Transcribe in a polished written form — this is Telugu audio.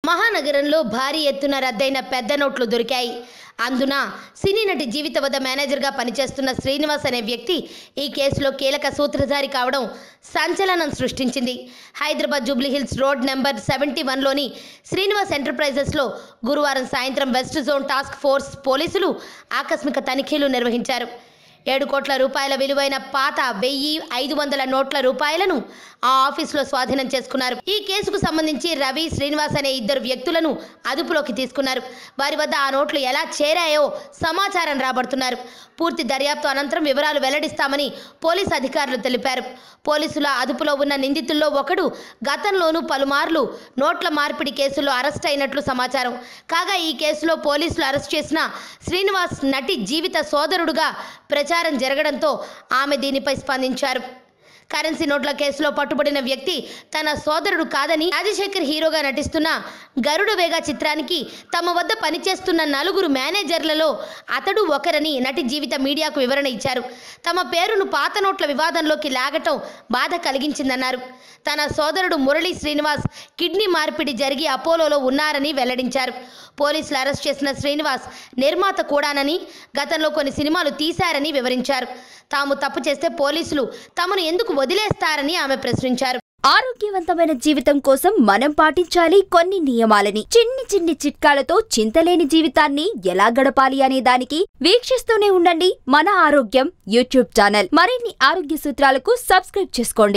మహానగరంలో భారీ ఎత్తున రద్దయిన పెద్ద నోట్లు దొరికాయి. అందున సినీ నటి జీవిత వద్ద మేనేజర్గా పనిచేస్తున్న శ్రీనివాస్ అనే వ్యక్తి ఈ కేసులో కీలక సూత్రధారి కావడం సంచలనం సృష్టించింది. హైదరాబాద్ జూబ్లీహిల్స్ రోడ్ నెంబర్ 71లోని శ్రీనివాస్ ఎంటర్ప్రైజెస్లో గురువారం సాయంత్రం వెస్ట్ జోన్ టాస్క్ ఫోర్స్ పోలీసులు ఆకస్మిక తనిఖీలు నిర్వహించారు. 7 కోట్ల రూపాయల విలువైన పాత 1500 నోట్ల రూపాయలను ఆ ఆఫీసులో స్వాధీనం చేసుకున్నారు. ఈ కేసుకు సంబంధించి రవి, శ్రీనివాస్ అనే 2 వ్యక్తులను అదుపులోకి తీసుకున్నారు. వారి వద్ద ఆ నోట్లు ఎలా చేరాయో సమాచారం రాబడుతున్నారు. పూర్తి దర్యాప్తు అనంతరం వివరాలు వెల్లడిస్తామని పోలీసు అధికారులు తెలిపారు. పోలీసుల అదుపులో ఉన్న నిందితుల్లో ఒకడు గతంలోనూ పలుమార్లు నోట్ల మార్పిడి కేసులో అరెస్ట్ అయినట్లు సమాచారం. కాగా ఈ కేసులో పోలీసులు అరెస్ట్ చేసిన శ్రీనివాస్ నటి జీవిత సోదరుడుగా ప్రచారం జరగడంతో ఆమె దీనిపై స్పందించారు. కరెన్సీ నోట్ల కేసులో పట్టుబడిన వ్యక్తి తన సోదరుడు కాదని, రాజశేఖర్ హీరోగా నటిస్తున్న గరుడ వేగ చిత్రానికి తమ వద్ద పనిచేస్తున్న 4 మేనేజర్లలో అతడు ఒకరని నటి జీవిత మీడియాకు వివరణ ఇచ్చారు. తమ పేరును పాత నోట్ల వివాదంలోకి లాగటం బాధ కలిగించిందన్నారు. తన సోదరుడు మురళీ శ్రీనివాస్ కిడ్నీ మార్పిడి జరిగి అపోలోలో ఉన్నారని వెల్లడించారు. పోలీసులు అరెస్ట్ చేసిన శ్రీనివాస్ నిర్మాత కూడానని, గతంలో కొన్ని సినిమాలు తీశారని వివరించారు. తాము తప్పు చేస్తే పోలీసులు తమను ఎందుకు వదిలేస్తారని ఆమె ప్రశ్నించారు. ఆరోగ్యవంతమైన జీవితం కోసం మనం పాటించాలి కొన్ని నియమాలని. చిన్ని చిట్కాలతో చింతలేని జీవితాన్ని ఎలా గడపాలి అనే దానికి వీక్షిస్తూనే ఉండండి మన ఆరోగ్యం యూట్యూబ్ ఛానల్. మరిన్ని ఆరోగ్య సూత్రాలకు సబ్స్క్రైబ్ చేసుకోండి.